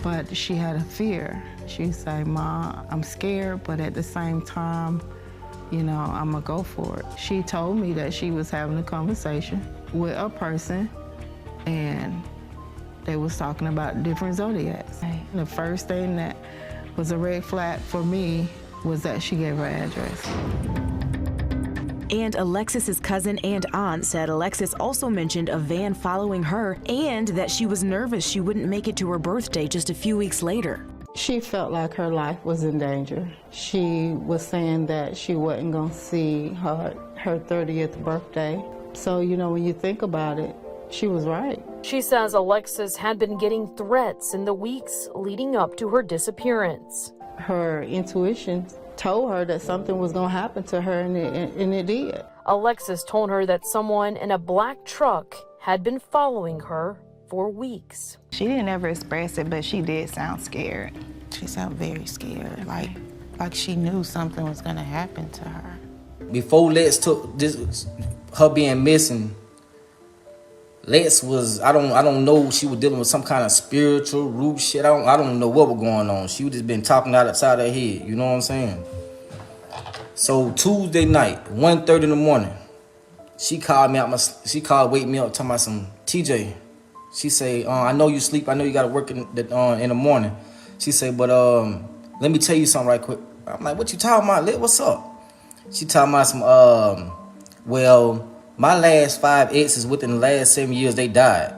but she had a fear. She said, "Ma, I'm scared, but at the same time, you know, I'm gonna go for it." She told me that she was having a conversation with a person and they was talking about different zodiacs. The first thing that was a red flag for me was that she gave her address. And Alexis's cousin and aunt said Alexis also mentioned a van following her and that she was nervous she wouldn't make it to her birthday just a few weeks later. She felt like her life was in danger. She was saying that she wasn't gonna see her 30th birthday. So, you know, when you think about it, she was right. She says Alexis had been getting threats in the weeks leading up to her disappearance. Her intuition told her that something was going to happen to her, and it did. Alexis told her that someone in a black truck had been following her for weeks. She didn't ever express it, but she did sound scared. She sounded very scared, like she knew something was going to happen to her. Before Lex took this, her being missing, Lex was, I don't know, she was dealing with some kind of spiritual root shit. I don't know what was going on. She was just been talking outside her head, you know what I'm saying? So Tuesday night, 1:30 in the morning, she called wake me up, talking about some, TJ. She say, I know you sleep, I know you gotta work in the morning. She say, but let me tell you something right quick. I'm like, what you talking about, Lit? What's up? She talking about some, well, my last 5 exes within the last 7 years, they died.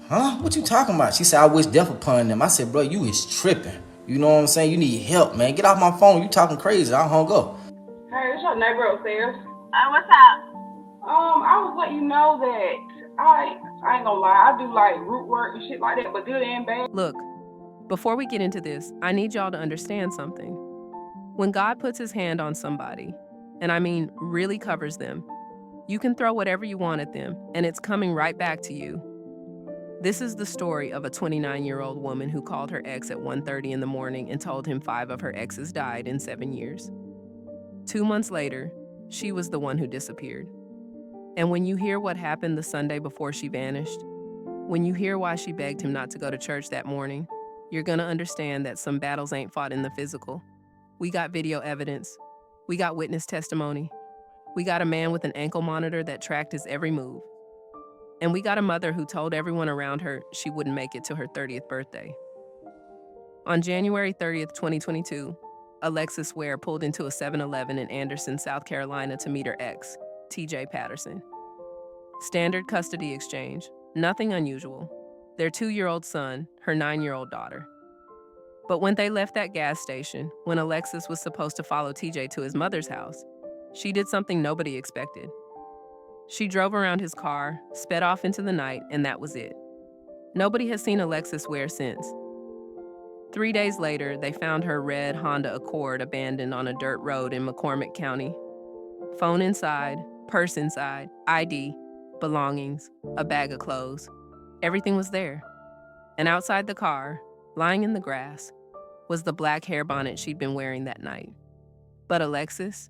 Huh? What you talking about? She said, I wish death upon them. I said, bro, you is tripping. You know what I'm saying? You need help, man. Get off my phone. You talking crazy. I hung up. Hey, it's your neighbor upstairs. What's up? I was letting you know that I ain't gonna lie, I do like root work and shit like that, but good and bad. Look, before we get into this, I need y'all to understand something. When God puts his hand on somebody, and I mean really covers them, you can throw whatever you want at them, and it's coming right back to you. This is the story of a 29-year-old woman who called her ex at 1:30 in the morning and told him 5 of her exes died in 7 years. 2 months later, she was the one who disappeared. And when you hear what happened the Sunday before she vanished, when you hear why she begged him not to go to church that morning, you're gonna understand that some battles ain't fought in the physical. We got video evidence. We got witness testimony. We got a man with an ankle monitor that tracked his every move. And we got a mother who told everyone around her she wouldn't make it to her 30th birthday. On January 30th, 2022, Alexis Ware pulled into a 7-Eleven in Anderson, South Carolina to meet her ex, TJ Patterson. Standard custody exchange, nothing unusual. Their 2-year-old son, her 9-year-old daughter. But when they left that gas station, when Alexis was supposed to follow TJ to his mother's house, she did something nobody expected. She drove around his car, sped off into the night, and that was it. Nobody has seen Alexis Wear since. 3 days later, they found her red Honda Accord abandoned on a dirt road in McCormick County. Phone inside, purse inside, ID, belongings, a bag of clothes. Everything was there. And outside the car, lying in the grass, was the black hair bonnet she'd been wearing that night. But Alexis,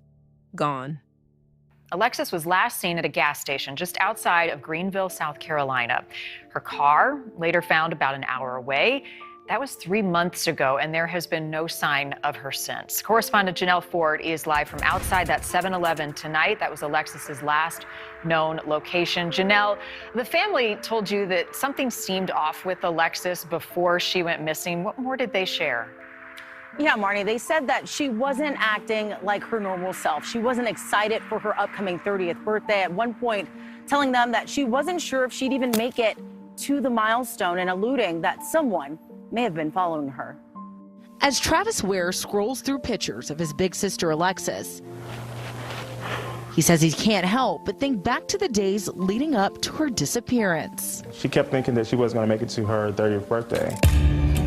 gone. Alexis was last seen at a gas station just outside of Greenville, South Carolina. Her car, later found about an hour away. That was 3 months ago, and there has been no sign of her since. Correspondent Janelle Ford is live from outside that 7-Eleven tonight. That was Alexis's last known location. Janelle, the family told you that something seemed off with Alexis before she went missing. What more did they share? Yeah, Marnie, they said that she wasn't acting like her normal self. She wasn't excited for her upcoming 30th birthday. At one point, telling them that she wasn't sure if she'd even make it to the milestone and alluding that someone may have been following her. As Travis Ware scrolls through pictures of his big sister Alexis, he says he can't help but think back to the days leading up to her disappearance. She kept thinking that she wasn't going to make it to her 30th birthday.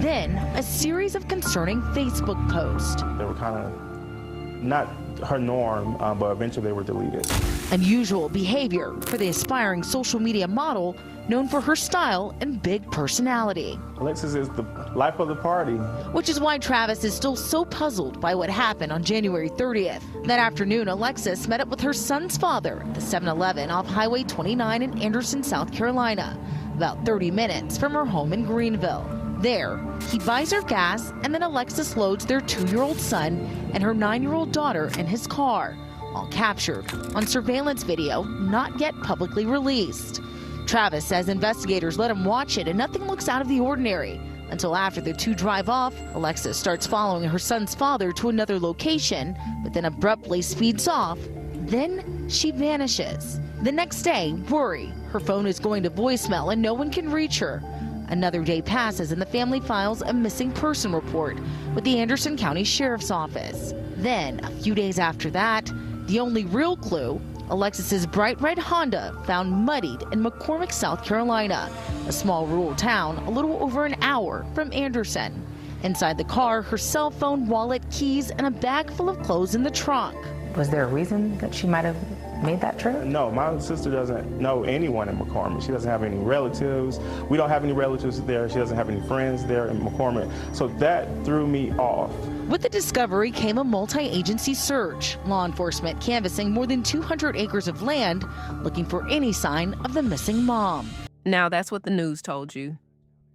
Then, a series of concerning Facebook posts. They were kind of not her norm, but eventually they were deleted. Unusual behavior for the aspiring social media model known for her style and big personality. Alexis is the life of the party. Which is why Travis is still so puzzled by what happened on January 30th. That afternoon, Alexis met up with her son's father at the 7-Eleven off Highway 29 in Anderson, South Carolina, about 30 minutes from her home in Greenville. There, he buys her gas, and then Alexis loads their 2-year-old son and her 9-year-old daughter in his car, all captured on surveillance video not yet publicly released. Travis says investigators let him watch it and nothing looks out of the ordinary until after the two drive off. Alexis starts following her son's father to another location, but then abruptly speeds off. Then she vanishes. The next day, worry, her phone is going to voicemail and no one can reach her. Another day passes and the family files a missing person report with the Anderson County Sheriff's Office. Then, a few days after that, the only real clue, Alexis's bright red Honda found muddied in McCormick, South Carolina, a small rural town a little over an hour from Anderson. Inside the car, her cell phone, wallet, keys, and a bag full of clothes in the trunk. Was there a reason that she might have made that trip? No, my sister doesn't know anyone in McCormick. She doesn't have any relatives. We don't have any relatives there. She doesn't have any friends there in McCormick. So that threw me off. With the discovery came a multi-agency search. Law enforcement canvassing more than 200 acres of land, looking for any sign of the missing mom. Now, that's what the news told you.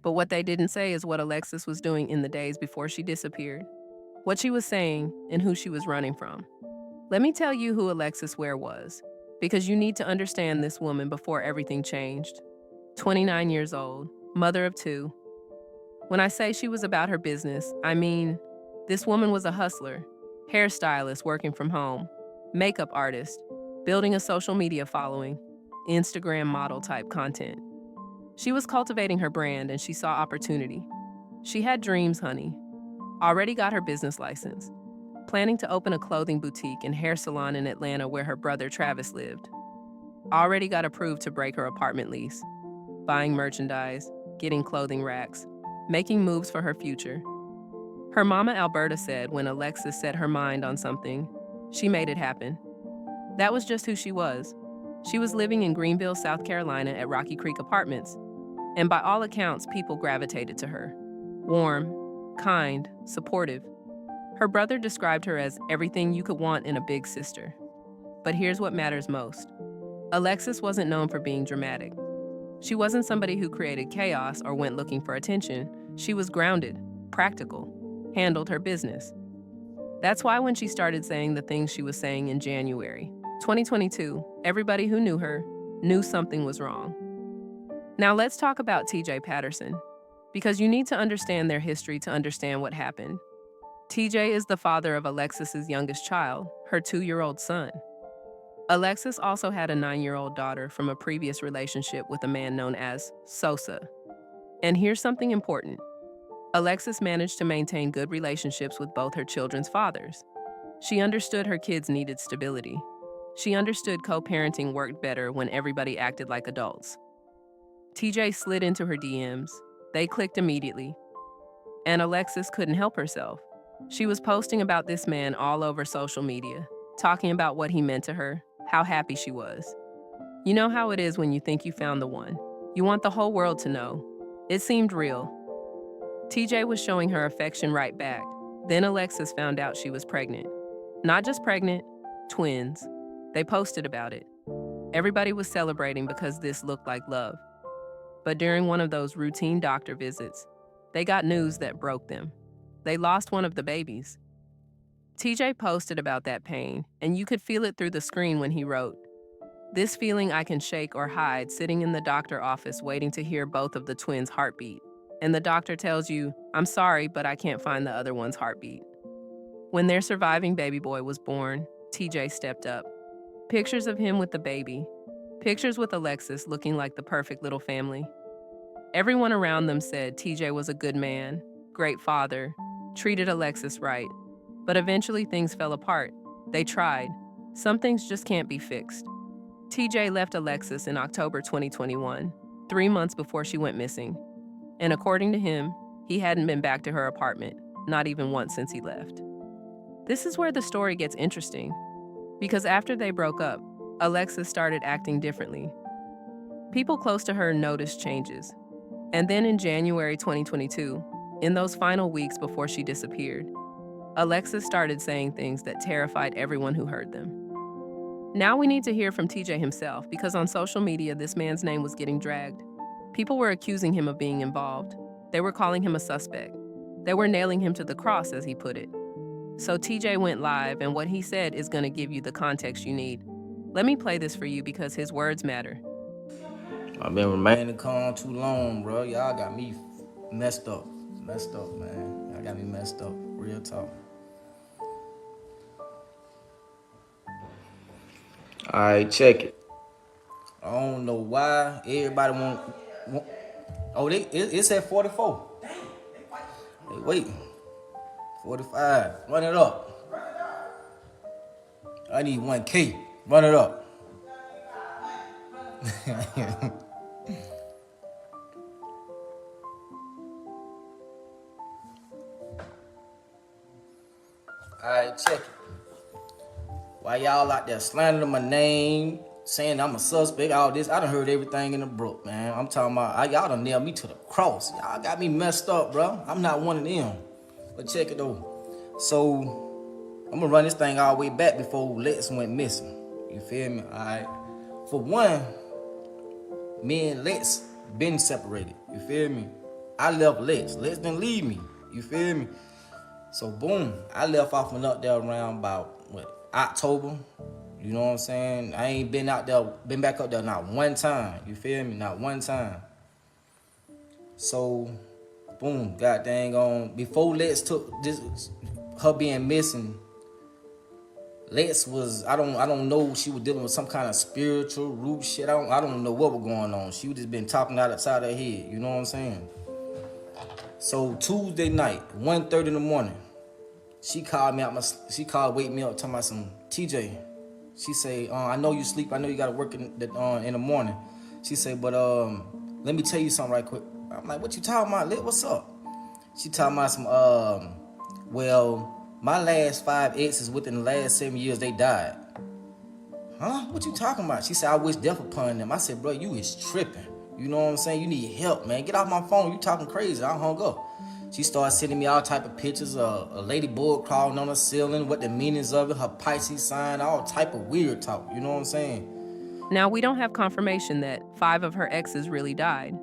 But what they didn't say is what Alexis was doing in the days before she disappeared, what she was saying, and who she was running from. Let me tell you who Alexis Ware was, because you need to understand this woman before everything changed. 29 years old, mother of 2. When I say she was about her business, I mean this woman was a hustler, hairstylist working from home, makeup artist, building a social media following, Instagram model type content. She was cultivating her brand and she saw opportunity. She had dreams, honey. Already got her business license. Planning to open a clothing boutique and hair salon in Atlanta where her brother Travis lived. Already got approved to break her apartment lease. Buying merchandise, getting clothing racks, making moves for her future. Her mama Alberta said when Alexis set her mind on something, she made it happen. That was just who she was. She was living in Greenville, South Carolina at Rocky Creek Apartments, and by all accounts, people gravitated to her. Warm, kind, supportive. Her brother described her as everything you could want in a big sister. But here's what matters most. Alexis wasn't known for being dramatic. She wasn't somebody who created chaos or went looking for attention. She was grounded, practical, handled her business. That's why when she started saying the things she was saying in January 2022, everybody who knew her knew something was wrong. Now let's talk about TJ Patterson, because you need to understand their history to understand what happened. TJ is the father of Alexis's youngest child, her 2-year-old son. Alexis also had a 9-year-old daughter from a previous relationship with a man known as Sosa. And here's something important. Alexis managed to maintain good relationships with both her children's fathers. She understood her kids needed stability. She understood co-parenting worked better when everybody acted like adults. TJ slid into her DMs. They clicked immediately. And Alexis couldn't help herself. She was posting about this man all over social media, talking about what he meant to her, how happy she was. You know how it is when you think you found the one. You want the whole world to know. It seemed real. TJ was showing her affection right back. Then Alexis found out she was pregnant. Not just pregnant, twins. They posted about it. Everybody was celebrating because this looked like love. But during one of those routine doctor visits, they got news that broke them. They lost one of the babies. TJ posted about that pain, and you could feel it through the screen when he wrote, "This feeling I can shake or hide sitting in the doctor office waiting to hear both of the twins' heartbeat. And the doctor tells you, I'm sorry, but I can't find the other one's heartbeat." When their surviving baby boy was born, TJ stepped up. Pictures of him with the baby. Pictures with Alexis looking like the perfect little family. Everyone around them said TJ was a good man, great father, treated Alexis right. But eventually things fell apart. They tried. Some things just can't be fixed. TJ left Alexis in October 2021, 3 months before she went missing. And according to him, he hadn't been back to her apartment, not even once since he left. This is where the story gets interesting, because after they broke up, Alexis started acting differently. People close to her noticed changes. And then in January 2022, in those final weeks before she disappeared, Alexis started saying things that terrified everyone who heard them. Now we need to hear from TJ himself, because on social media, this man's name was getting dragged. People were accusing him of being involved. They were calling him a suspect. They were nailing him to the cross, as he put it. So TJ went live, and what he said is going to give you the context you need. Let me play this for you because his words matter. I've been remaining calm too long, bro. Y'all got me messed up. Messed up, man. Y'all got me messed up. Real talk. All right, check it. I don't know why everybody want oh, it's at 44. Hey, wait. 45. Run it up. I need 1K. Run it up. Alright, check it. Why y'all out there slandering my name, saying I'm a suspect, all this? I done heard everything in the book, man. I'm talking about, y'all done nailed me to the cross. Y'all got me messed up, bro. I'm not one of them. But check it though. So, I'm gonna run this thing all the way back before Lex went missing. You feel me? Alright. For one, me and Lex been separated. You feel me? I left Lex. Lex didn't leave me. You feel me? So boom, I left off and up there around about October. You know what I'm saying? I ain't been out there, been back up there not one time. You feel me? Not one time. So boom, god dang on. Before Lex took this, her being missing, Lex was, I don't know, she was dealing with some kind of spiritual root shit. I don't know what was going on. She was just been talking out outside her head. You know what I'm saying? So Tuesday night, 1:30 in the morning, she called me out. She called, wake me up, talking about some TJ. She say, I know you sleep. I know you got to work in the morning. She say, but let me tell you something right quick. I'm like, what you talking about, Lit? What's up? She talking about some, well, my last 5 exes within the last 7 years, they died. Huh? What you talking about? She said, I wish death upon them. I said, bro, you is tripping. You know what I'm saying? You need help, man. Get off my phone. You talking crazy. I hung up. She started sending me all type of pictures of a ladybug crawling on the ceiling, what the meanings of it, her Pisces sign, all type of weird talk. You know what I'm saying? Now, we don't have confirmation that 5 of her exes really died.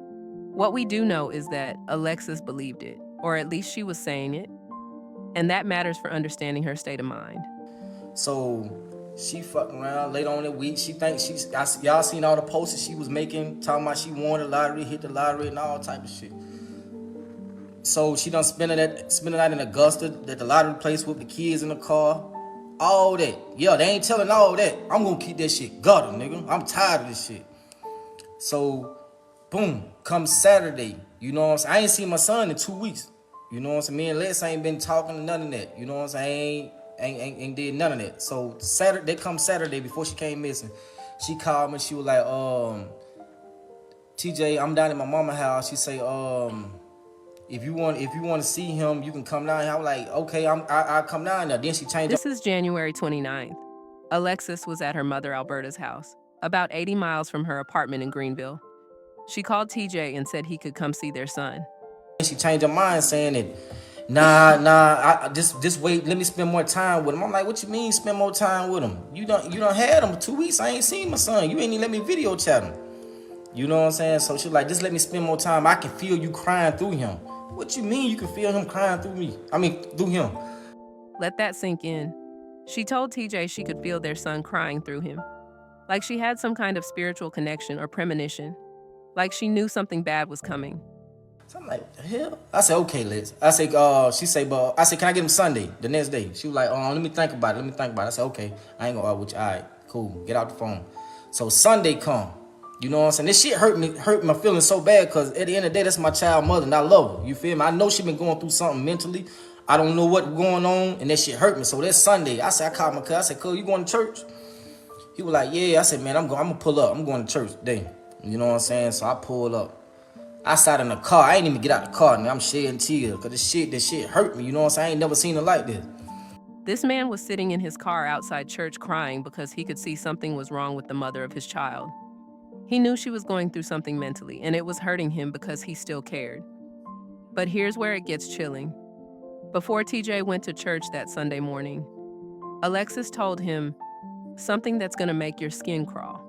What we do know is that Alexis believed it, or at least she was saying it. And that matters for understanding her state of mind. So she fucking around later on in the week. She thinks y'all seen all the posters she was making, talking about she won the lottery, hit the lottery, and all type of shit. So she done spend the night in Augusta at the lottery place with the kids in the car. All that. Yeah, they ain't telling all that. I'm gonna keep that shit gutter, nigga. I'm tired of this shit. So, boom, come Saturday, you know what I'm saying? I ain't seen my son in 2 weeks. You know what I'm saying? Me and Les ain't been talking none of that. You know what I'm saying? Ain't did none of that. So Saturday before she came missing, she called me. She was like, TJ, I'm down at my mama's house. She say, if you want to see him, you can come down here. I was like, okay, I'll come down there. Then she changed. This is January 29th. Alexis was at her mother Alberta's house, about 80 miles from her apartment in Greenville. She called TJ and said he could come see their son. She changed her mind, saying that, just wait, let me spend more time with him. I'm like, what you mean spend more time with him? You done had him for 2 weeks. I ain't seen my son. You ain't even let me video chat him. You know what I'm saying? So she was like, just let me spend more time. I can feel you crying through him. What you mean you can feel him crying through me? Through him. Let that sink in. She told TJ she could feel their son crying through him. Like she had some kind of spiritual connection or premonition. Like she knew something bad was coming. So I'm like, the hell? I said, okay, Liz. I said, she said, but I said, can I get him Sunday, the next day? She was like, let me think about it. I said, okay, I ain't gonna argue with you. All right, cool, get out the phone. So Sunday come. You know what I'm saying? This shit hurt my feelings so bad because at the end of the day, that's my child mother and I love her. You feel me? I know she been going through something mentally. I don't know what's going on and that shit hurt me. So that Sunday, I called my cousin. I said, cuz, you going to church? He was like, yeah. I said, man, I'm gonna pull up. I'm going to church today. You know what I'm saying? So I pulled up. I sat in the car. I ain't even get out the car. And I'm shedding tears because this shit hurt me. You know what I'm saying? I ain't never seen it like this. This man was sitting in his car outside church crying because he could see something was wrong with the mother of his child. He knew she was going through something mentally, and it was hurting him because he still cared. But here's where it gets chilling. Before TJ went to church that Sunday morning, Alexis told him something that's gonna make your skin crawl.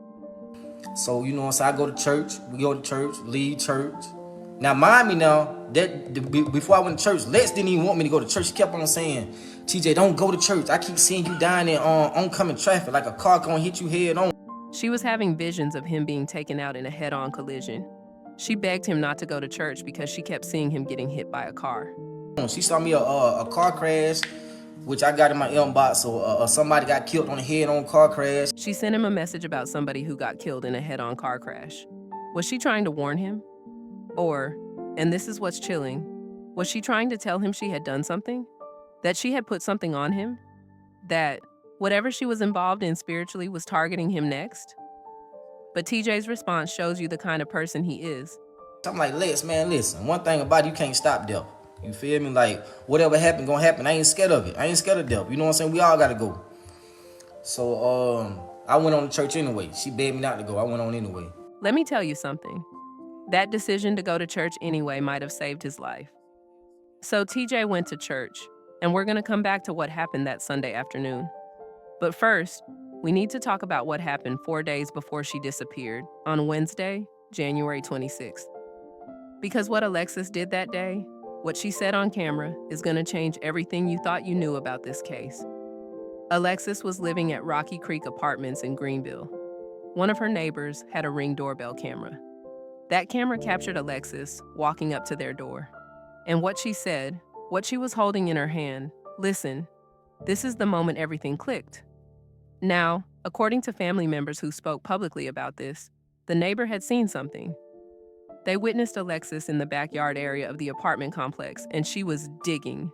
So, you know, so I go to church, we go to church, leave church. Now, mind me now, before I went to church, Lex didn't even want me to go to church. She kept on saying, TJ, don't go to church. I keep seeing you down there on oncoming traffic like a car gonna hit you head on. She was having visions of him being taken out in a head-on collision. She begged him not to go to church because she kept seeing him getting hit by a car. She saw me a car crash, which I got in my inbox, or somebody got killed on a head-on car crash. She sent him a message about somebody who got killed in a head-on car crash. Was she trying to warn him? Or, and this is what's chilling, was she trying to tell him she had done something? That she had put something on him? That whatever she was involved in spiritually was targeting him next? But TJ's response shows you the kind of person he is. I'm like, Lex, man, listen, one thing about it, you can't stop death. You feel me? Like, whatever happened, gonna happen. I ain't scared of it. I ain't scared of death. You know what I'm saying? We all gotta go. So, I went on to church anyway. She begged me not to go. I went on anyway. Let me tell you something. That decision to go to church anyway might have saved his life. So TJ went to church, and we're gonna come back to what happened that Sunday afternoon. But first, we need to talk about what happened 4 days before she disappeared, on Wednesday, January 26th. Because what Alexis did that day, what she said on camera, is going to change everything you thought you knew about this case. Alexis was living at Rocky Creek Apartments in Greenville. One of her neighbors had a Ring doorbell camera. That camera captured Alexis walking up to their door. And what she said, what she was holding in her hand, listen, this is the moment everything clicked. Now, according to family members who spoke publicly about this, the neighbor had seen something. They witnessed Alexis in the backyard area of the apartment complex, and she was digging.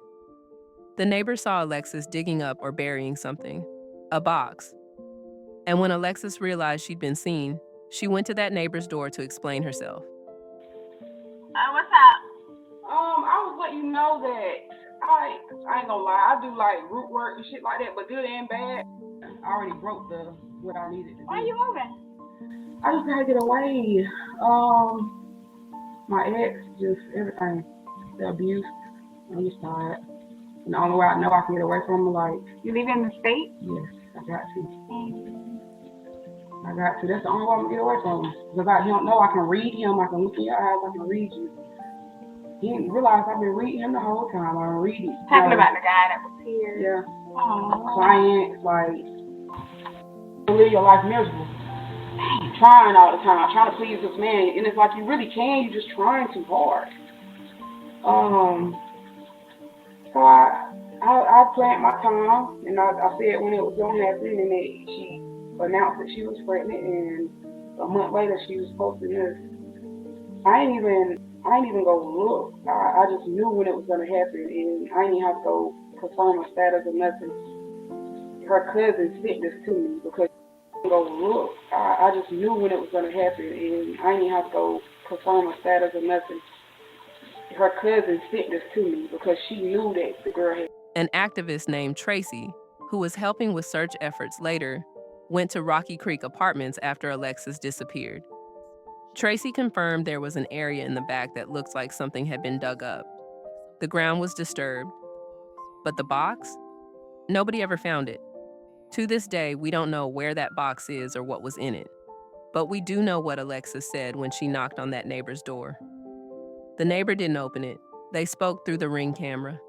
The neighbor saw Alexis digging up or burying something, a box. And when Alexis realized she'd been seen, she went to that neighbor's door to explain herself. What's up? I was letting you know that I ain't gonna lie, I do like root work and shit like that, but good and bad. I already broke what I needed to do. Why are you moving? I just gotta get away. My ex, just everything, the abuse. I'm just tired. And the only way I know I can get away from him, like. You leaving the state? Yes, I got to. I got to. That's the only way I'm gonna get away from him. Because he don't know I can read him. I can look in your eyes. I can read you. He didn't realize I've been reading him the whole time. I've been reading. Talking about the guy that was here. Yeah. Aww. Clients, like, you live your life miserable. Trying all the time, trying to please this man, and it's like you really can, you're just trying too hard. So I planned my time, and I said when it was gonna happen, and she announced that she was pregnant, and a month later she was posting this. I ain't even go look. I just knew when it was gonna happen, and I didn't have to go confirm her status or nothing. Her cousin sent this to me because go look. I just knew when it was going to happen, and I didn't have to go confirm her status or nothing. Her cousin sent this to me because she knew that the girl had. An activist named Tracy, who was helping with search efforts later, went to Rocky Creek Apartments after Alexis disappeared. Tracy confirmed there was an area in the back that looked like something had been dug up. The ground was disturbed. But the box? Nobody ever found it. To this day, we don't know where that box is or what was in it. But we do know what Alexis said when she knocked on that neighbor's door. The neighbor didn't open it. They spoke through the Ring camera.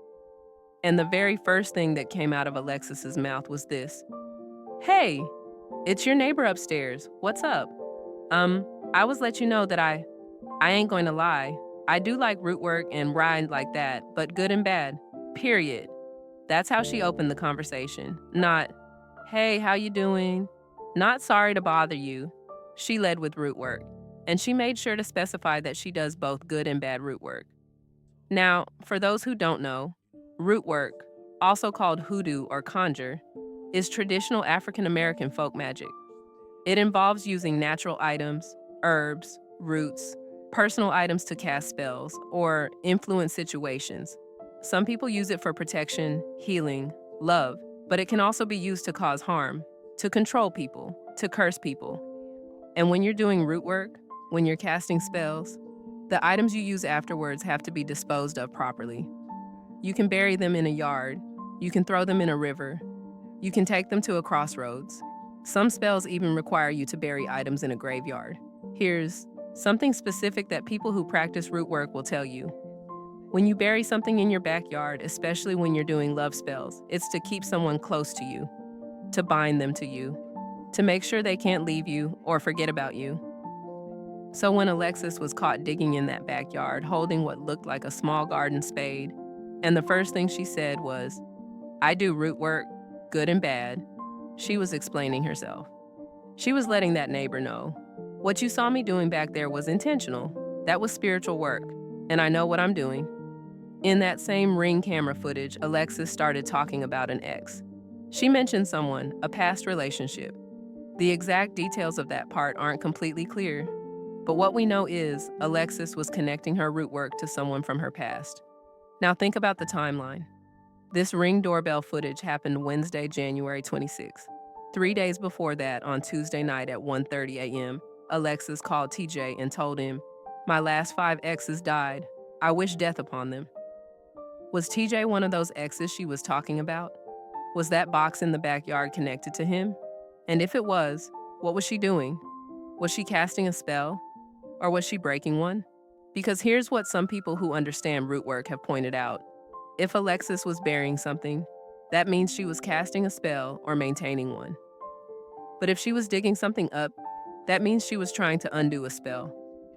And the very first thing that came out of Alexis's mouth was this. Hey, it's your neighbor upstairs. What's up? I was let you know that I ain't going to lie. I do like root work and ride like that, but good and bad, period. That's how she opened the conversation. Not, hey, how you doing? Not sorry to bother you. She led with root work, and she made sure to specify that she does both good and bad root work. Now, for those who don't know, root work, also called hoodoo or conjure, is traditional African American folk magic. It involves using natural items, herbs, roots, personal items to cast spells, or influence situations. Some people use it for protection, healing, love, but it can also be used to cause harm, to control people, to curse people. And when you're doing root work, when you're casting spells, the items you use afterwards have to be disposed of properly. You can bury them in a yard, you can throw them in a river, you can take them to a crossroads. Some spells even require you to bury items in a graveyard. Here's something specific that people who practice root work will tell you. When you bury something in your backyard, especially when you're doing love spells, it's to keep someone close to you, to bind them to you, to make sure they can't leave you or forget about you. So when Alexis was caught digging in that backyard, holding what looked like a small garden spade, and the first thing she said was, "I do root work, good and bad," she was explaining herself. She was letting that neighbor know, "What you saw me doing back there was intentional. That was spiritual work, and I know what I'm doing." In that same Ring camera footage, Alexis started talking about an ex. She mentioned someone, a past relationship. The exact details of that part aren't completely clear, but what we know is Alexis was connecting her root work to someone from her past. Now think about the timeline. This Ring doorbell footage happened Wednesday, January 26th. 3 days before that, on Tuesday night at 1:30 a.m., Alexis called TJ and told him, "My last 5 exes died. I wish death upon them." Was TJ one of those exes she was talking about? Was that box in the backyard connected to him? And if it was, what was she doing? Was she casting a spell? Or was she breaking one? Because here's what some people who understand root work have pointed out. If Alexis was burying something, that means she was casting a spell or maintaining one. But if she was digging something up, that means she was trying to undo a spell.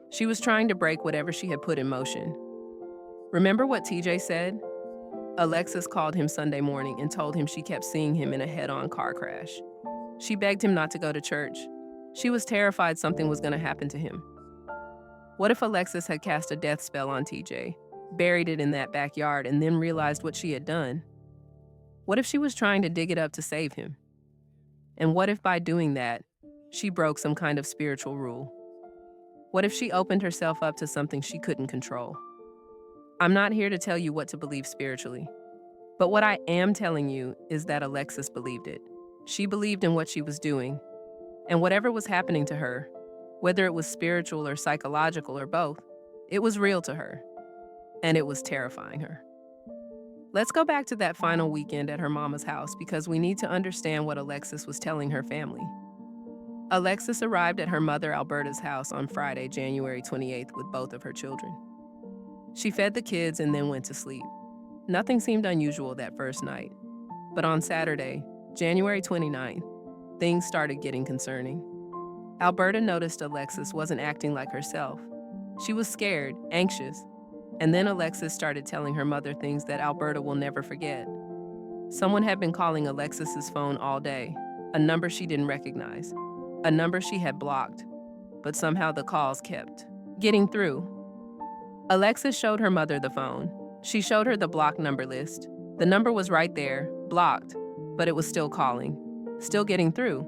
She was trying to break whatever she had put in motion. Remember what TJ said? Alexis called him Sunday morning and told him she kept seeing him in a head-on car crash. She begged him not to go to church. She was terrified something was going to happen to him. What if Alexis had cast a death spell on TJ, buried it in that backyard, and then realized what she had done? What if she was trying to dig it up to save him? And what if by doing that, she broke some kind of spiritual rule? What if she opened herself up to something she couldn't control? I'm not here to tell you what to believe spiritually, but what I am telling you is that Alexis believed it. She believed in what she was doing, and whatever was happening to her, whether it was spiritual or psychological or both, it was real to her, and it was terrifying her. Let's go back to that final weekend at her mama's house because we need to understand what Alexis was telling her family. Alexis arrived at her mother Alberta's house on Friday, January 28th with both of her children. She fed the kids and then went to sleep. Nothing seemed unusual that first night. But on Saturday, January 29th, things started getting concerning. Alberta noticed Alexis wasn't acting like herself. She was scared, anxious, and then Alexis started telling her mother things that Alberta will never forget. Someone had been calling Alexis's phone all day, a number she didn't recognize, a number she had blocked, but somehow the calls kept getting through. Alexis showed her mother the phone. She showed her the blocked number list. The number was right there, blocked, but it was still calling, still getting through.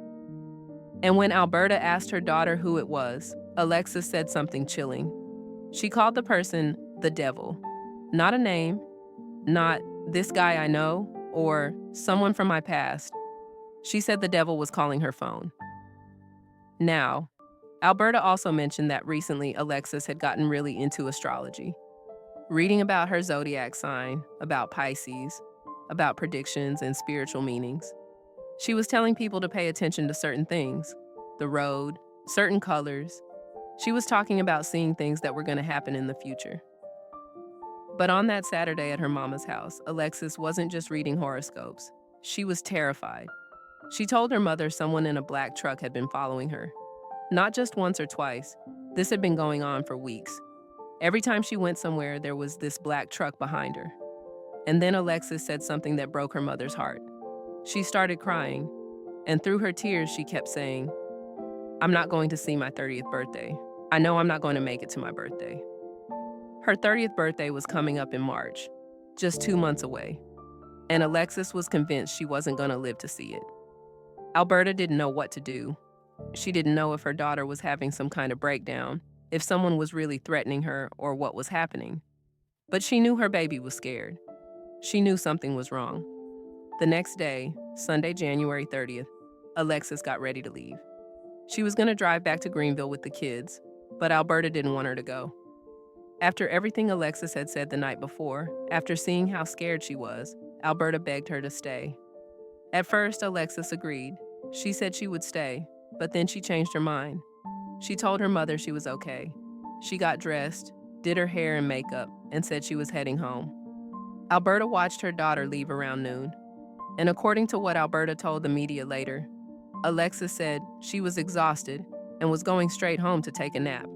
And when Alberta asked her daughter who it was, Alexis said something chilling. She called the person the devil. Not a name, not this guy I know, or someone from my past. She said the devil was calling her phone. Now, Alberta also mentioned that recently Alexis had gotten really into astrology, reading about her zodiac sign, about Pisces, about predictions and spiritual meanings. She was telling people to pay attention to certain things, the road, certain colors. She was talking about seeing things that were going to happen in the future. But on that Saturday at her mama's house, Alexis wasn't just reading horoscopes. She was terrified. She told her mother someone in a black truck had been following her. Not just once or twice. This had been going on for weeks. Every time she went somewhere, there was this black truck behind her. And then Alexis said something that broke her mother's heart. She started crying, and through her tears, she kept saying, "I'm not going to see my 30th birthday. I know I'm not going to make it to my birthday." Her 30th birthday was coming up in March, just 2 months away, and Alexis was convinced she wasn't going to live to see it. Alberta didn't know what to do. She didn't know if her daughter was having some kind of breakdown, if someone was really threatening her, or what was happening. But she knew her baby was scared. She knew something was wrong. The next day, Sunday, January 30th, Alexis got ready to leave. She was going to drive back to Greenville with the kids, but Alberta didn't want her to go. After everything Alexis had said the night before, after seeing how scared she was, Alberta begged her to stay. At first, Alexis agreed. She said she would stay, but then she changed her mind. She told her mother she was okay. She got dressed, did her hair and makeup, and said she was heading home. Alberta watched her daughter leave around noon. And according to what Alberta told the media later, Alexis said she was exhausted and was going straight home to take a nap.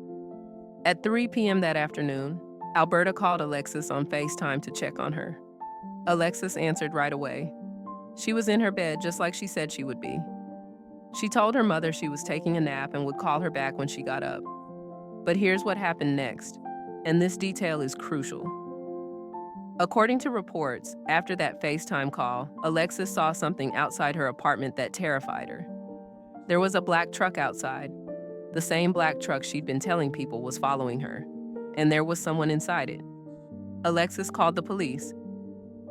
At 3 p.m. that afternoon, Alberta called Alexis on FaceTime to check on her. Alexis answered right away. She was in her bed just like she said she would be. She told her mother she was taking a nap and would call her back when she got up. But here's what happened next, and this detail is crucial. According to reports, after that FaceTime call, Alexis saw something outside her apartment that terrified her. There was a black truck outside, the same black truck she'd been telling people was following her, and there was someone inside it. Alexis called the police.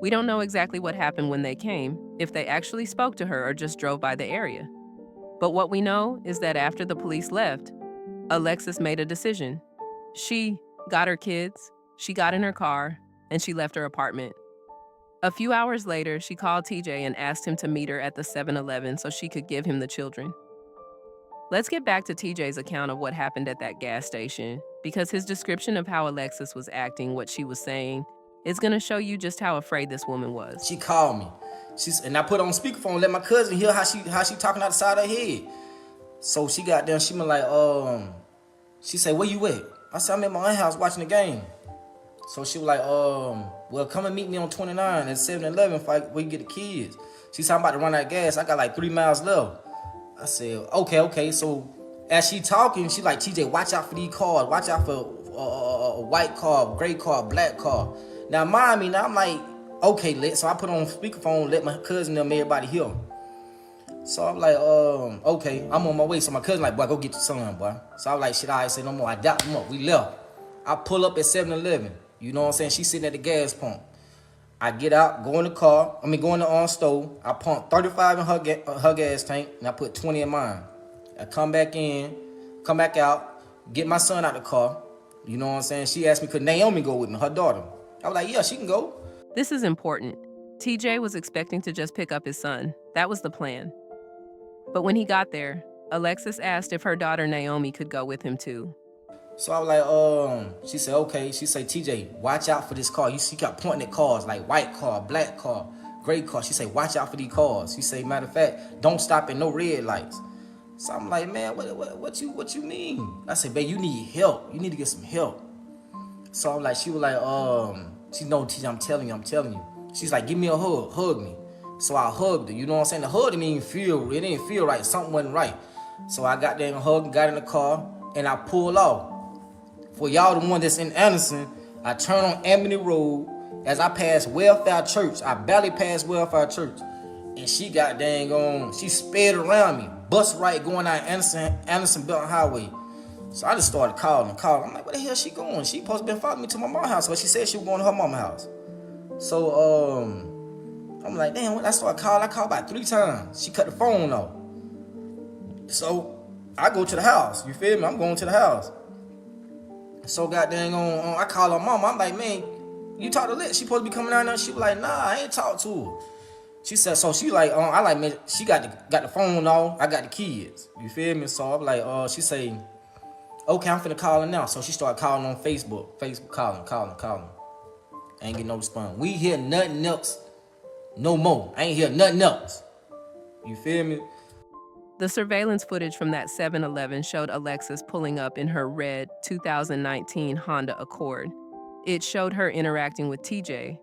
We don't know exactly what happened when they came, if they actually spoke to her or just drove by the area. But what we know is that after the police left, Alexis made a decision. She got her kids, she got in her car, and she left her apartment. A few hours later, she called TJ and asked him to meet her at the 7-Eleven so she could give him the children. Let's get back to TJ's account of what happened at that gas station, because his description of how Alexis was acting, what she was saying, is gonna show you just how afraid this woman was. She called me. And I put on speakerphone, let my cousin hear how she talking out the side of her head. So she got there, she was like, she said, where you at? I said, I'm at my aunt's house watching the game. So she was like, well, come and meet me on 29 at 7-Eleven where you get the kids. She said, I'm about to run out of gas. I got like 3 miles left. I said, okay. So as she talking, she like, TJ, watch out for these cars. Watch out for a white car, gray car, black car. Now, mind me, now I'm like, okay, so I put on speakerphone, let my cousin and everybody hear. So I'm like, okay, I'm on my way. So my cousin like, boy, go get your son, boy. So I was like, shit, I say no more. I doubt him up. We left. I pull up at 7-Eleven. You know what I'm saying? She's sitting at the gas pump. I get out, go in the car. Go in the stove. I pump 35 in her gas tank, and I put 20 in mine. I come back in, come back out, get my son out the car. You know what I'm saying? She asked me, could Naomi go with me, her daughter? I was like, yeah, she can go. This is important. TJ was expecting to just pick up his son. That was the plan. But when he got there, Alexis asked if her daughter Naomi could go with him too. So I was like, she said, okay. She said, TJ, watch out for this car. She kept pointing at cars, like white car, black car, gray car. She said, watch out for these cars. She said, matter of fact, don't stop at no red lights. So I'm like, man, what you mean? I said, babe, you need help. You need to get some help. So I'm like, she was like, she know, TJ, I'm telling you. She's like, give me a hug me. So I hugged her, you know what I'm saying? The hug didn't feel right. Something wasn't right. So I got there and hugged, got in the car, and I pulled off. For y'all, the one that's in Anderson, I turn on Amity Road. As I pass Welfare Church, I barely passed Welfare Church. And she got dang on, she sped around me. Bus right going out Anderson Belton Highway. So I just started calling. I'm like, where the hell she going? She supposed to been following me to my mom's house, but she said she was going to her mom's house. So I'm like, damn, when I started calling, I called about 3 times. She cut the phone off. So I go to the house, you feel me? I'm going to the house. So goddamn I call her mama. I'm like, man, you talk to Liz? She supposed to be coming down there. She was like, nah, I ain't talk to her. She said, so she like, I like, man, she got the phone off. I got the kids. You feel me? So I'm like, she say, okay, I'm finna call her now. So she started calling on Facebook. Calling. Ain't getting no response. We hear nothing else no more. I ain't hear nothing else. You feel me? The surveillance footage from that 7-Eleven showed Alexis pulling up in her red 2019 Honda Accord. It showed her interacting with TJ.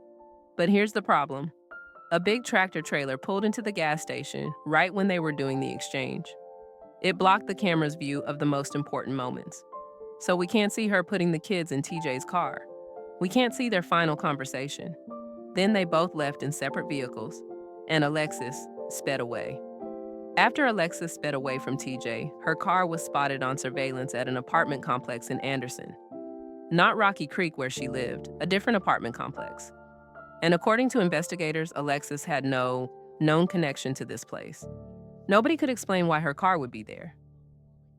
But here's the problem. A big tractor trailer pulled into the gas station right when they were doing the exchange. It blocked the camera's view of the most important moments. So we can't see her putting the kids in TJ's car. We can't see their final conversation. Then they both left in separate vehicles, and Alexis sped away. After Alexis sped away from TJ, her car was spotted on surveillance at an apartment complex in Anderson. Not Rocky Creek where she lived, a different apartment complex. And according to investigators, Alexis had no known connection to this place. Nobody could explain why her car would be there.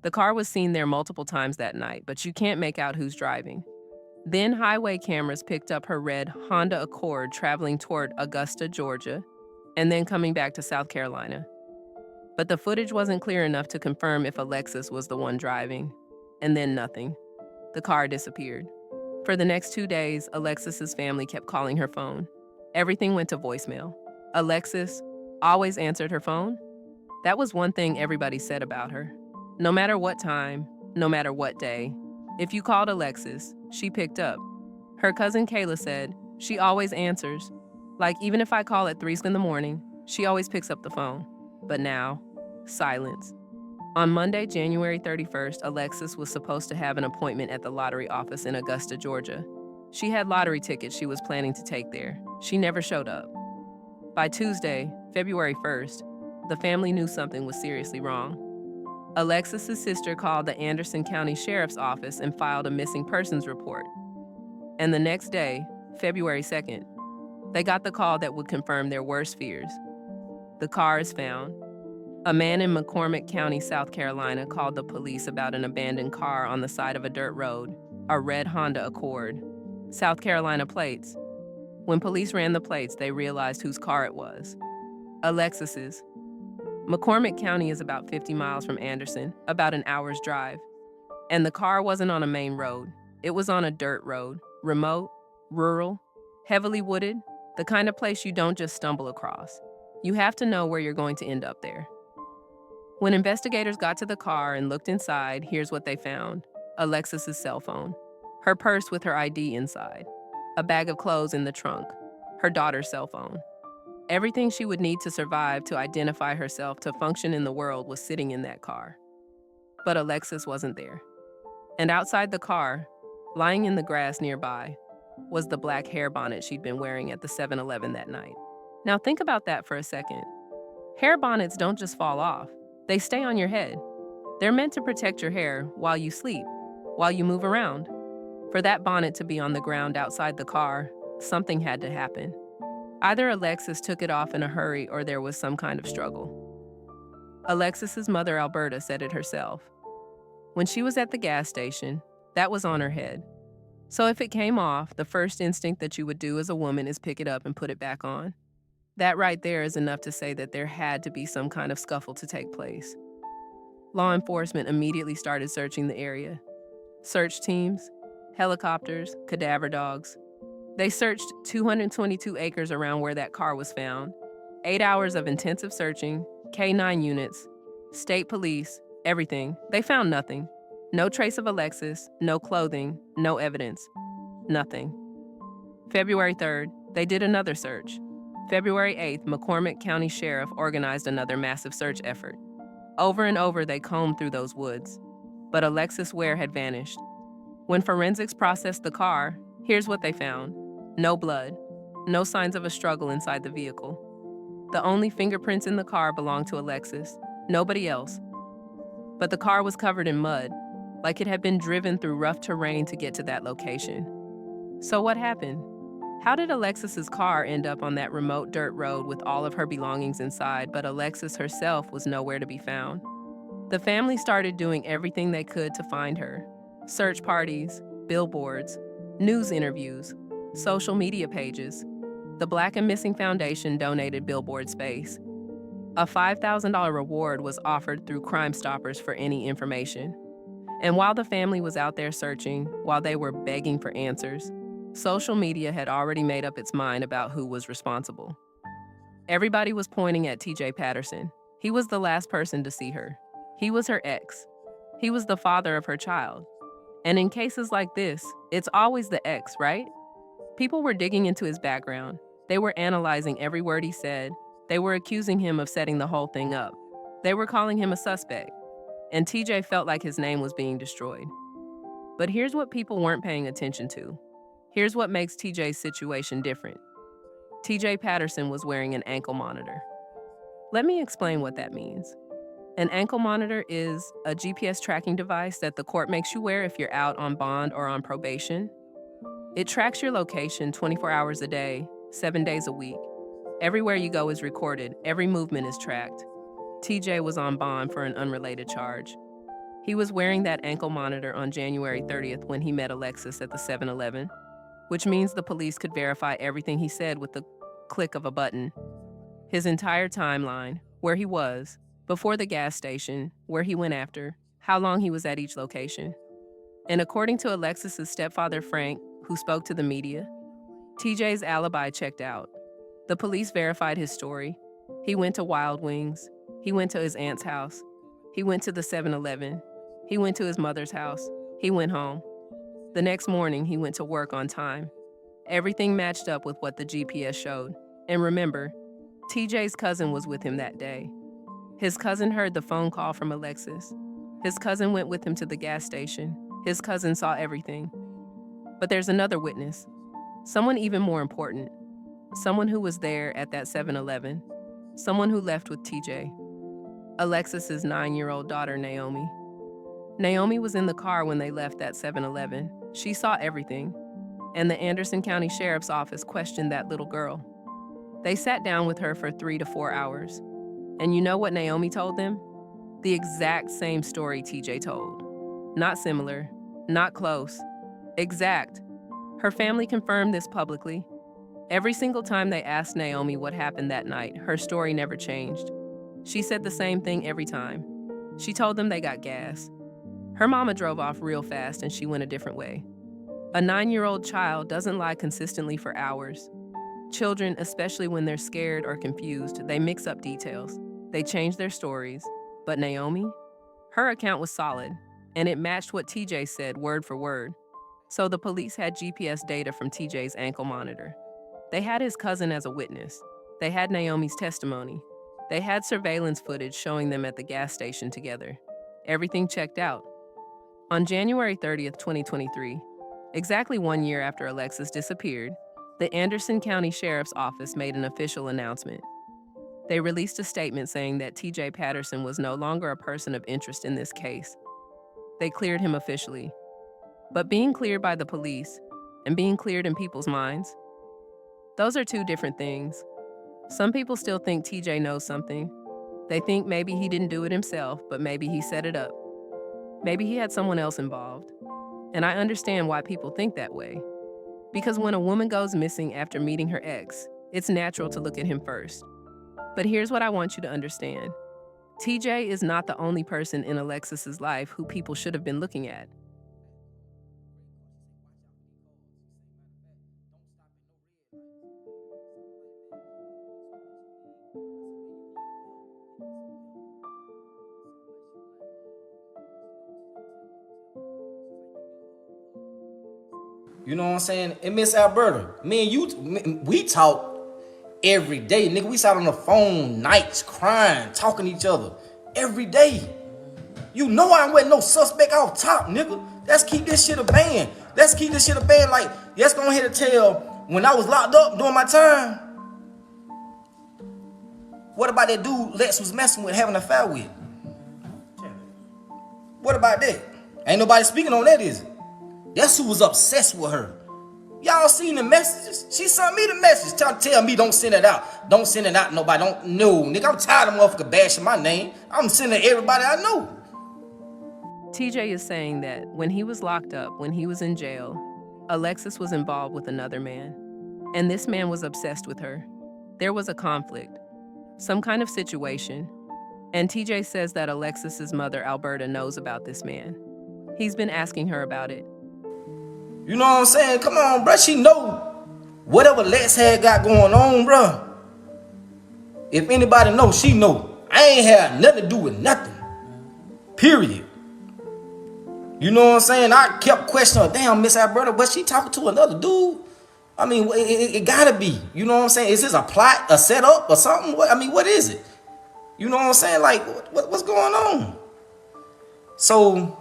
The car was seen there multiple times that night, but you can't make out who's driving. Then highway cameras picked up her red Honda Accord traveling toward Augusta, Georgia, and then coming back to South Carolina. But the footage wasn't clear enough to confirm if Alexis was the one driving. And then nothing. The car disappeared. For the next 2 days, Alexis's family kept calling her phone. Everything went to voicemail. Alexis always answered her phone. That was one thing everybody said about her. No matter what time, no matter what day, if you called Alexis, she picked up. Her cousin Kayla said, she always answers. Like, even if I call at 3 in the morning, she always picks up the phone. But now, silence. On Monday, January 31st, Alexis was supposed to have an appointment at the lottery office in Augusta, Georgia. She had lottery tickets she was planning to take there. She never showed up. By Tuesday, February 1st, the family knew something was seriously wrong. Alexis's sister called the Anderson County Sheriff's Office and filed a missing persons report. And the next day, February 2nd, they got the call that would confirm their worst fears. The car is found. A man in McCormick County, South Carolina, called the police about an abandoned car on the side of a dirt road, a red Honda Accord, South Carolina plates. When police ran the plates, they realized whose car it was. Alexis's. McCormick County is about 50 miles from Anderson, about an hour's drive. And the car wasn't on a main road. It was on a dirt road, remote, rural, heavily wooded, the kind of place you don't just stumble across. You have to know where you're going to end up there. When investigators got to the car and looked inside, here's what they found. Alexis's cell phone, her purse with her ID inside, a bag of clothes in the trunk, her daughter's cell phone. Everything she would need to survive, to identify herself, to function in the world was sitting in that car. But Alexis wasn't there. And outside the car, lying in the grass nearby, was the black hair bonnet she'd been wearing at the 7-Eleven that night. Now think about that for a second. Hair bonnets don't just fall off. They stay on your head. They're meant to protect your hair while you sleep, while you move around. For that bonnet to be on the ground outside the car, something had to happen. Either Alexis took it off in a hurry or there was some kind of struggle. Alexis's mother, Alberta, said it herself. When she was at the gas station, that was on her head. So if it came off, the first instinct that you would do as a woman is pick it up and put it back on. That right there is enough to say that there had to be some kind of scuffle to take place. Law enforcement immediately started searching the area. Search teams, helicopters, cadaver dogs. They searched 222 acres around where that car was found. 8 hours of intensive searching, K-9 units, state police, everything. They found nothing. No trace of Alexis, no clothing, no evidence. Nothing. February 3rd, they did another search. February 8th, McCormick County Sheriff organized another massive search effort. Over and over, they combed through those woods. But Alexis Ware had vanished. When forensics processed the car, here's what they found. No blood. No signs of a struggle inside the vehicle. The only fingerprints in the car belonged to Alexis. Nobody else. But the car was covered in mud, like it had been driven through rough terrain to get to that location. So what happened? How did Alexis's car end up on that remote dirt road with all of her belongings inside, but Alexis herself was nowhere to be found? The family started doing everything they could to find her. Search parties, billboards, news interviews, social media pages. The Black and Missing Foundation donated billboard space. A $5,000 reward was offered through Crime Stoppers for any information. And while the family was out there searching, while they were begging for answers, social media had already made up its mind about who was responsible. Everybody was pointing at TJ Patterson. He was the last person to see her. He was her ex. He was the father of her child. And in cases like this, it's always the ex, right? People were digging into his background. They were analyzing every word he said. They were accusing him of setting the whole thing up. They were calling him a suspect. And TJ felt like his name was being destroyed. But here's what people weren't paying attention to. Here's what makes TJ's situation different. TJ Patterson was wearing an ankle monitor. Let me explain what that means. An ankle monitor is a GPS tracking device that the court makes you wear if you're out on bond or on probation. It tracks your location 24 hours a day, 7 days a week. Everywhere you go is recorded. Every movement is tracked. TJ was on bond for an unrelated charge. He was wearing that ankle monitor on January 30th when he met Alexis at the 7-Eleven, which means the police could verify everything he said with the click of a button. His entire timeline, where he was, before the gas station, where he went after, how long he was at each location. And according to Alexis's stepfather, Frank, who spoke to the media. TJ's alibi checked out. The police verified his story. He went to Wild Wings. He went to his aunt's house. He went to the 7-Eleven. He went to his mother's house. He went home. The next morning, he went to work on time. Everything matched up with what the GPS showed. And remember, TJ's cousin was with him that day. His cousin heard the phone call from Alexis. His cousin went with him to the gas station. His cousin saw everything. But there's another witness, someone even more important, someone who was there at that 7-Eleven, someone who left with TJ. Alexis's 9-year-old daughter, Naomi. Naomi was in the car when they left that 7-Eleven. She saw everything. And the Anderson County Sheriff's Office questioned that little girl. They sat down with her for 3 to 4 hours. And you know what Naomi told them? The exact same story TJ told. Not similar, not close, exact. Her family confirmed this publicly. Every single time they asked Naomi what happened that night, her story never changed. She said the same thing every time. She told them they got gas. Her mama drove off real fast and she went a different way. A 9-year-old child doesn't lie consistently for hours. Children, especially when they're scared or confused, they mix up details. They change their stories. But Naomi? Her account was solid, and it matched what TJ said word for word. So the police had GPS data from TJ's ankle monitor. They had his cousin as a witness. They had Naomi's testimony. They had surveillance footage showing them at the gas station together. Everything checked out. On January 30th, 2023, exactly 1 year after Alexis disappeared, the Anderson County Sheriff's Office made an official announcement. They released a statement saying that TJ Patterson was no longer a person of interest in this case. They cleared him officially. But being cleared by the police and being cleared in people's minds, those are two different things. Some people still think TJ knows something. They think maybe he didn't do it himself, but maybe he set it up. Maybe he had someone else involved. And I understand why people think that way. Because when a woman goes missing after meeting her ex, it's natural to look at him first. But here's what I want you to understand. TJ is not the only person in Alexis's life who people should have been looking at. You know what I'm saying? And Miss Alberta, me and you, we talk every day. Nigga, we sat on the phone nights crying, talking to each other every day. You know I wasn't no suspect off top, nigga. Let's keep this shit a band. Let's keep this shit a band. Like, let's go ahead and tell, when I was locked up during my time, what about that dude Lex was messing with, having an affair with? What about that? Ain't nobody speaking on that, is it? That's who was obsessed with her. Y'all seen the messages? She sent me the message. Tell me don't send it out. Don't send it out to nobody. No, nigga, I'm tired of motherfucker bashing my name. I'm sending it to everybody I know. TJ is saying that when he was locked up, when he was in jail, Alexis was involved with another man. And this man was obsessed with her. There was a conflict, some kind of situation. And TJ says that Alexis's mother, Alberta, knows about this man. He's been asking her about it. You know what I'm saying? Come on, bruh. She know whatever Lex had got going on, bruh. If anybody knows, she know. I ain't had nothing to do with nothing. Period. You know what I'm saying? I kept questioning her. Damn, Miss Alberta, was she talking to another dude? I mean, it gotta be. You know what I'm saying? Is this a plot, a setup, or something? What is it? You know what I'm saying? Like, what's going on? So,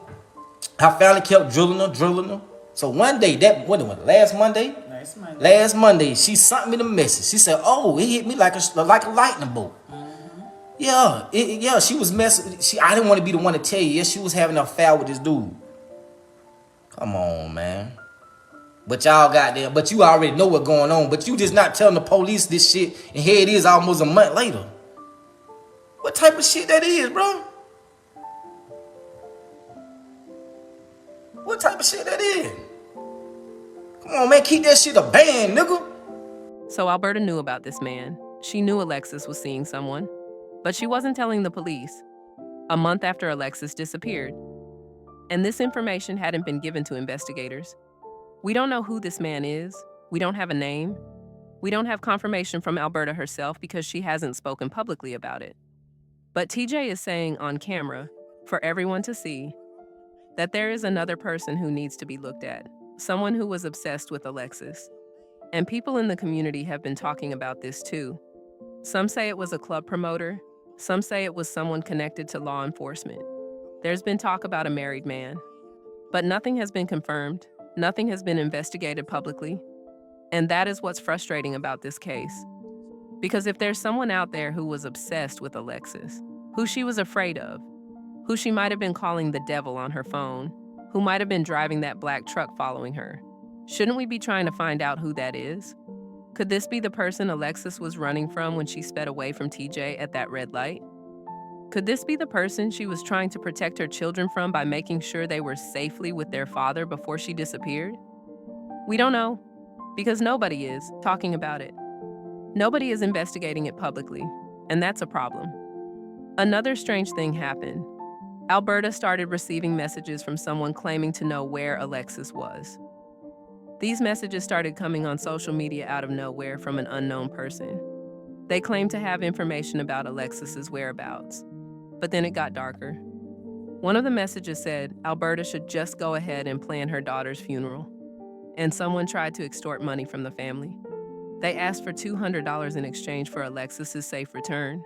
I finally kept drilling her. So one day, last Monday? Last Monday, she sent me the message. She said, "Oh, it hit me like a lightning bolt." Mm-hmm. Yeah, she was messing. I didn't want to be the one to tell you. Yeah, she was having an affair with this dude. Come on, man. But y'all got there. But you already know what's going on. But you just not telling the police this shit, and here it is almost a month later. What type of shit that is, bro? What type of shit that is? Come on, man, keep that shit a band, nigga. So Alberta knew about this man. She knew Alexis was seeing someone, but she wasn't telling the police. A month after Alexis disappeared. And this information hadn't been given to investigators. We don't know who this man is. We don't have a name. We don't have confirmation from Alberta herself because she hasn't spoken publicly about it. But TJ is saying on camera, for everyone to see, that there is another person who needs to be looked at, someone who was obsessed with Alexis. And people in the community have been talking about this too. Some say it was a club promoter. Some say it was someone connected to law enforcement. There's been talk about a married man. But nothing has been confirmed. Nothing has been investigated publicly. And that is what's frustrating about this case. Because if there's someone out there who was obsessed with Alexis, who she was afraid of, who she might have been calling the devil on her phone, who might have been driving that black truck following her, shouldn't we be trying to find out who that is? Could this be the person Alexis was running from when she sped away from TJ at that red light? Could this be the person she was trying to protect her children from by making sure they were safely with their father before she disappeared? We don't know, because nobody is talking about it. Nobody is investigating it publicly, and that's a problem. Another strange thing happened. Alberta started receiving messages from someone claiming to know where Alexis was. These messages started coming on social media out of nowhere from an unknown person. They claimed to have information about Alexis's whereabouts, but then it got darker. One of the messages said Alberta should just go ahead and plan her daughter's funeral, and someone tried to extort money from the family. They asked for $200 in exchange for Alexis's safe return.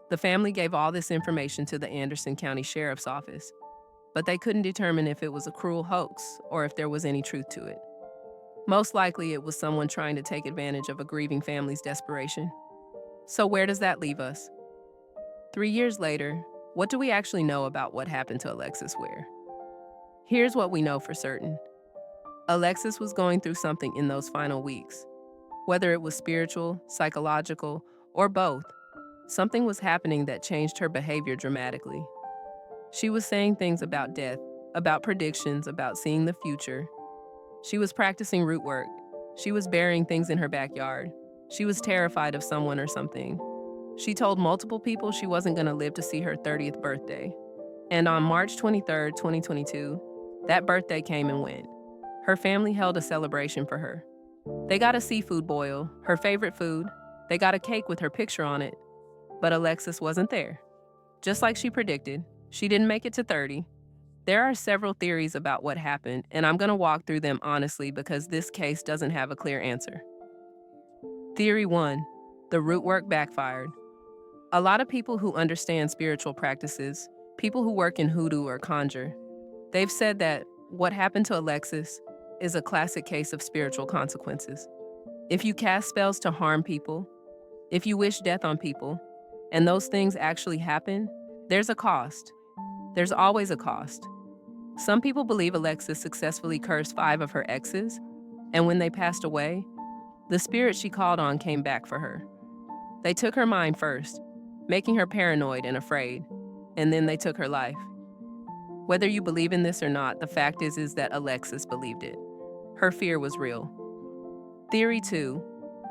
The family gave all this information to the Anderson County Sheriff's Office, but they couldn't determine if it was a cruel hoax or if there was any truth to it. Most likely it was someone trying to take advantage of a grieving family's desperation. So where does that leave us? 3 years later, what do we actually know about what happened to Alexis Ware? Here's what we know for certain. Alexis was going through something in those final weeks. Whether it was spiritual, psychological, or both, something was happening that changed her behavior dramatically. She was saying things about death, about predictions, about seeing the future. She was practicing root work. She was burying things in her backyard. She was terrified of someone or something. She told multiple people she wasn't going to live to see her 30th birthday. And on March 23, 2022, that birthday came and went. Her family held a celebration for her. They got a seafood boil, her favorite food. They got a cake with her picture on it. But Alexis wasn't there. Just like she predicted, she didn't make it to 30. There are several theories about what happened, and I'm going to walk through them honestly because this case doesn't have a clear answer. Theory 1, the root work backfired. A lot of people who understand spiritual practices, people who work in hoodoo or conjure, they've said that what happened to Alexis is a classic case of spiritual consequences. If you cast spells to harm people, if you wish death on people, and those things actually happen, there's a cost. There's always a cost. Some people believe Alexis successfully cursed 5 of her exes, and when they passed away, the spirit she called on came back for her. They took her mind first, making her paranoid and afraid, and then they took her life. Whether you believe in this or not, the fact is that Alexis believed it. Her fear was real. Theory 2,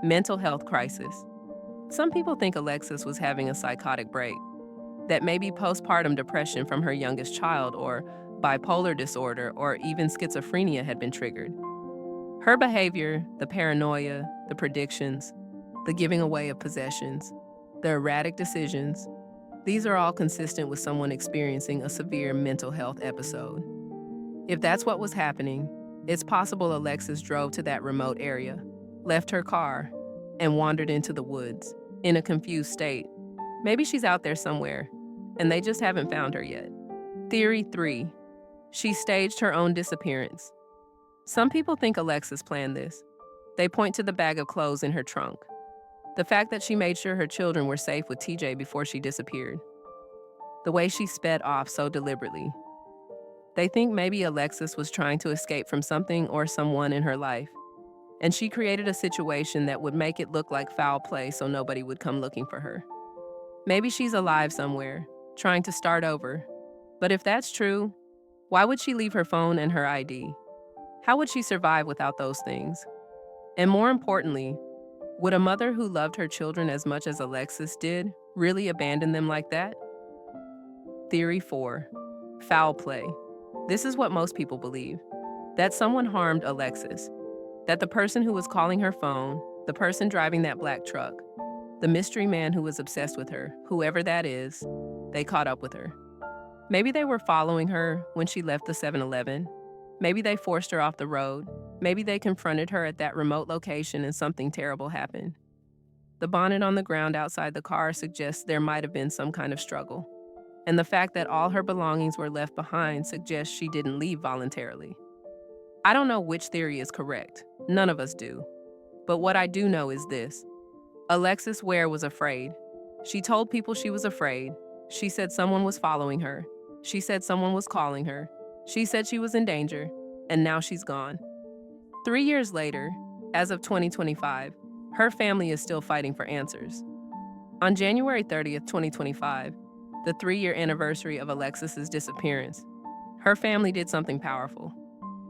mental health crisis. Some people think Alexis was having a psychotic break, that maybe postpartum depression from her youngest child or bipolar disorder or even schizophrenia had been triggered. Her behavior, the paranoia, the predictions, the giving away of possessions, the erratic decisions, these are all consistent with someone experiencing a severe mental health episode. If that's what was happening, it's possible Alexis drove to that remote area, left her car, and wandered into the woods in a confused state. Maybe she's out there somewhere, and they just haven't found her yet. Theory 3, she staged her own disappearance. Some people think Alexis planned this. They point to the bag of clothes in her trunk, the fact that she made sure her children were safe with TJ before she disappeared, the way she sped off so deliberately. They think maybe Alexis was trying to escape from something or someone in her life, and she created a situation that would make it look like foul play so nobody would come looking for her. Maybe she's alive somewhere, trying to start over. But if that's true, why would she leave her phone and her ID? How would she survive without those things? And more importantly, would a mother who loved her children as much as Alexis did really abandon them like that? Theory 4, foul play. This is what most people believe. that someone harmed Alexis, that the person who was calling her phone, the person driving that black truck, the mystery man who was obsessed with her, whoever that is, they caught up with her. Maybe they were following her when she left the 7-Eleven. Maybe they forced her off the road. Maybe they confronted her at that remote location and something terrible happened. The bonnet on the ground outside the car suggests there might have been some kind of struggle. And the fact that all her belongings were left behind suggests she didn't leave voluntarily. I don't know which theory is correct. None of us do. But what I do know is this. Alexis Ware was afraid. She told people she was afraid. She said someone was following her. She said someone was calling her. She said she was in danger, and now she's gone. 3 years later, as of 2025, her family is still fighting for answers. On January 30th, 2025, the 3-year anniversary of Alexis's disappearance, her family did something powerful.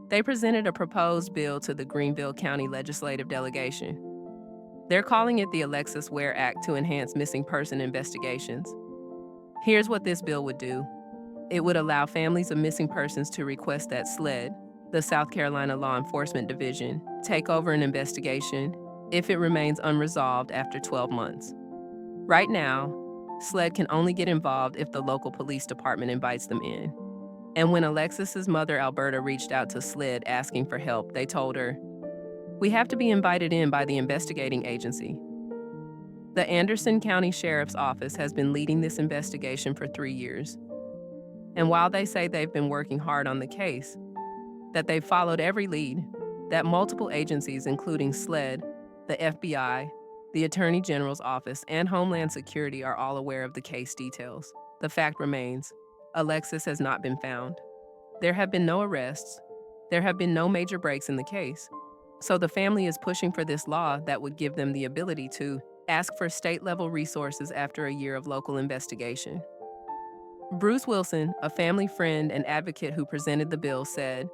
They presented a proposed bill to the Greenville County Legislative Delegation. They're calling it the Alexis Wear Act to enhance missing person investigations. Here's what this bill would do. It would allow families of missing persons to request that SLED, the South Carolina Law Enforcement Division, take over an investigation if it remains unresolved after 12 months. Right now, SLED can only get involved if the local police department invites them in. And when Alexis's mother, Alberta, reached out to SLED asking for help, they told her, "We have to be invited in by the investigating agency." The Anderson County Sheriff's Office has been leading this investigation for 3 years. And while they say they've been working hard on the case, that they've followed every lead, that multiple agencies, including SLED, the FBI, the Attorney General's Office, and Homeland Security are all aware of the case details, the fact remains, Alexis has not been found. There have been no arrests. There have been no major breaks in the case. So the family is pushing for this law that would give them the ability to ask for state-level resources after a year of local investigation. Bruce Wilson, a family friend and advocate who presented the bill, said,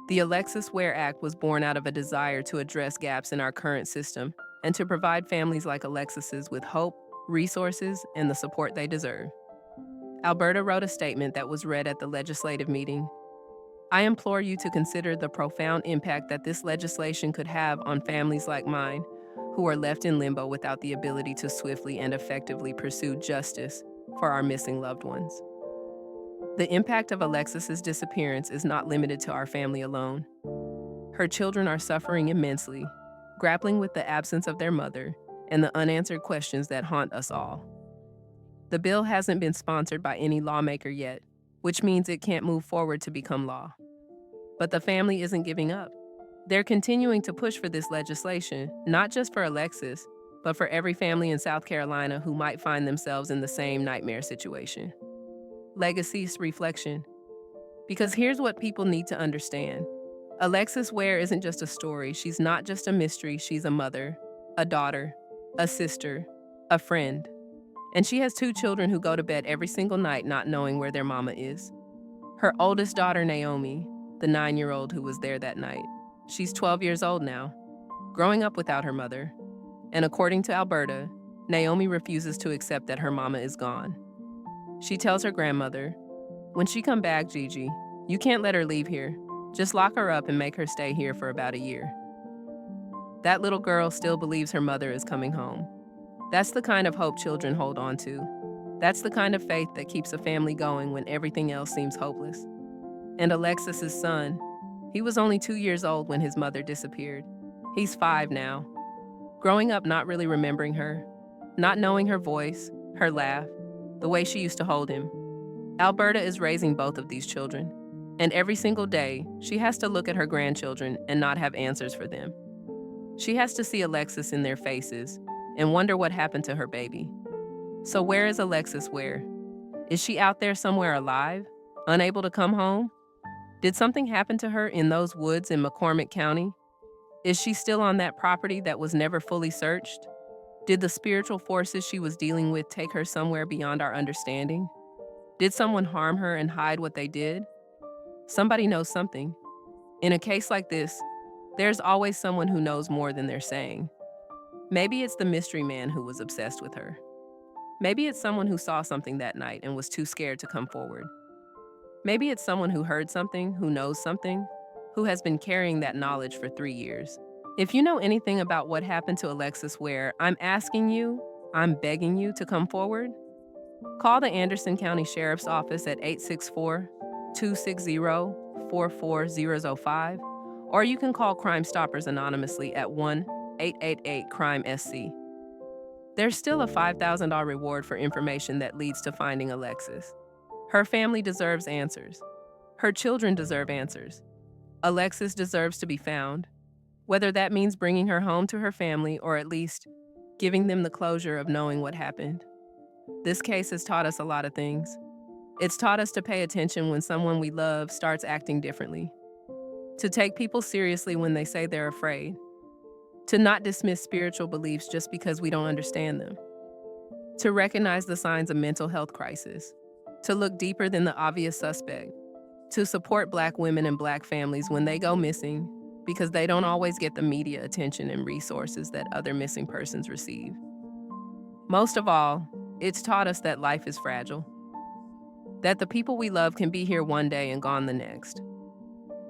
"The Alexis Wear Act was born out of a desire to address gaps in our current system and to provide families like Alexis's with hope, resources, and the support they deserve." Alberta wrote a statement that was read at the legislative meeting. "I implore you to consider the profound impact that this legislation could have on families like mine, who are left in limbo without the ability to swiftly and effectively pursue justice for our missing loved ones." The impact of Alexis's disappearance is not limited to our family alone. Her children are suffering immensely, grappling with the absence of their mother and the unanswered questions that haunt us all. The bill hasn't been sponsored by any lawmaker yet, which means it can't move forward to become law. But the family isn't giving up. They're continuing to push for this legislation, not just for Alexis, but for every family in South Carolina who might find themselves in the same nightmare situation. Legacy's reflection. Because here's what people need to understand. Alexis Ware isn't just a story. She's not just a mystery. She's a mother, a daughter, a sister, a friend. And she has 2 children who go to bed every single night not knowing where their mama is. Her oldest daughter, Naomi, the 9-year-old who was there that night. She's 12 years old now, growing up without her mother. And according to Alberta, Naomi refuses to accept that her mama is gone. She tells her grandmother, "When she come back, Gigi, you can't let her leave here. Just lock her up and make her stay here for about a year." That little girl still believes her mother is coming home. That's the kind of hope children hold on to. That's the kind of faith that keeps a family going when everything else seems hopeless. And Alexis's son, he was only 2 years old when his mother disappeared. He's 5 now. Growing up not really remembering her, not knowing her voice, her laugh, the way she used to hold him. Alberta is raising both of these children. And every single day, she has to look at her grandchildren and not have answers for them. She has to see Alexis in their faces and wonder what happened to her baby. So where is Alexis Ware? Is she out there somewhere alive, unable to come home? Did something happen to her in those woods in McCormick County? Is she still on that property that was never fully searched? Did the spiritual forces she was dealing with take her somewhere beyond our understanding? Did someone harm her and hide what they did? Somebody knows something. In a case like this, there's always someone who knows more than they're saying. Maybe it's the mystery man who was obsessed with her. Maybe it's someone who saw something that night and was too scared to come forward. Maybe it's someone who heard something, who knows something, who has been carrying that knowledge for 3 years. If you know anything about what happened to Alexis Ware, I'm begging you to come forward. Call the Anderson County Sheriff's Office at 864-260-44005, or you can call Crime Stoppers anonymously at 1-888-CRIME-SC. There's still a $5,000 reward for information that leads to finding Alexis. Her family deserves answers. Her children deserve answers. Alexis deserves to be found, whether that means bringing her home to her family or at least giving them the closure of knowing what happened. This case has taught us a lot of things. It's taught us to pay attention when someone we love starts acting differently, to take people seriously when they say they're afraid, to not dismiss spiritual beliefs just because we don't understand them, to recognize the signs of mental health crisis, to look deeper than the obvious suspect, to support Black women and Black families when they go missing because they don't always get the media attention and resources that other missing persons receive. Most of all, it's taught us that life is fragile, that the people we love can be here one day and gone the next,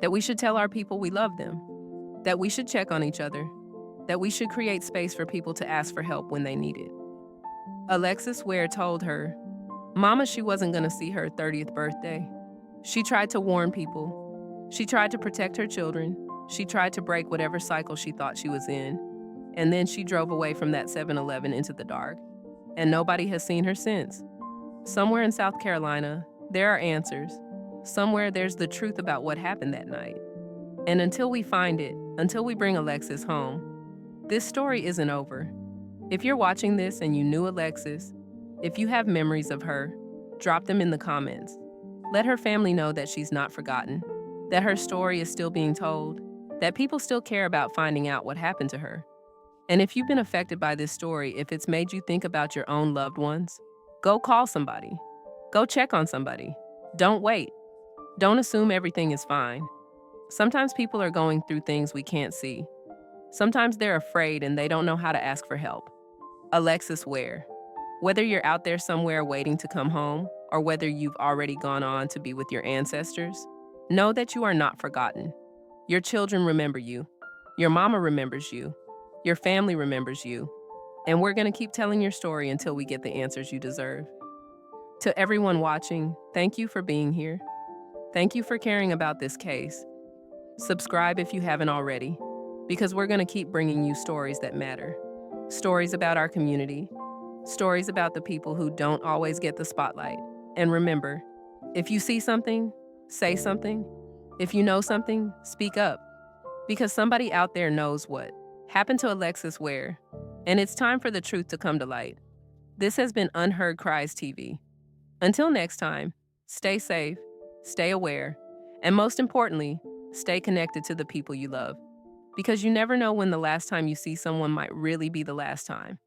that we should tell our people we love them, that we should check on each other, that we should create space for people to ask for help when they need it. Alexis Ware told her Mama she wasn't going to see her 30th birthday. She tried to warn people. She tried to protect her children. She tried to break whatever cycle she thought she was in. And then she drove away from that 7-Eleven into the dark. And nobody has seen her since. Somewhere in South Carolina, there are answers. Somewhere there's the truth about what happened that night. And until we find it, until we bring Alexis home, this story isn't over. If you're watching this and you knew Alexis, if you have memories of her, drop them in the comments. Let her family know that she's not forgotten, that her story is still being told, that people still care about finding out what happened to her. And if you've been affected by this story, if it's made you think about your own loved ones, go call somebody. Go check on somebody. Don't wait. Don't assume everything is fine. Sometimes people are going through things we can't see. Sometimes they're afraid and they don't know how to ask for help. Alexis Ware. Whether you're out there somewhere waiting to come home, or whether you've already gone on to be with your ancestors, know that you are not forgotten. Your children remember you. Your mama remembers you. Your family remembers you. And we're going to keep telling your story until we get the answers you deserve. To everyone watching, thank you for being here. Thank you for caring about this case. Subscribe if you haven't already, because we're going to keep bringing you stories that matter. Stories about our community. Stories about the people who don't always get the spotlight. And remember, if you see something, say something. If you know something, speak up. Because somebody out there knows what happened to Alexis Ware. And it's time for the truth to come to light. This has been Unheard Cries TV. Until next time, stay safe, stay aware, and most importantly, stay connected to the people you love. Because you never know when the last time you see someone might really be the last time.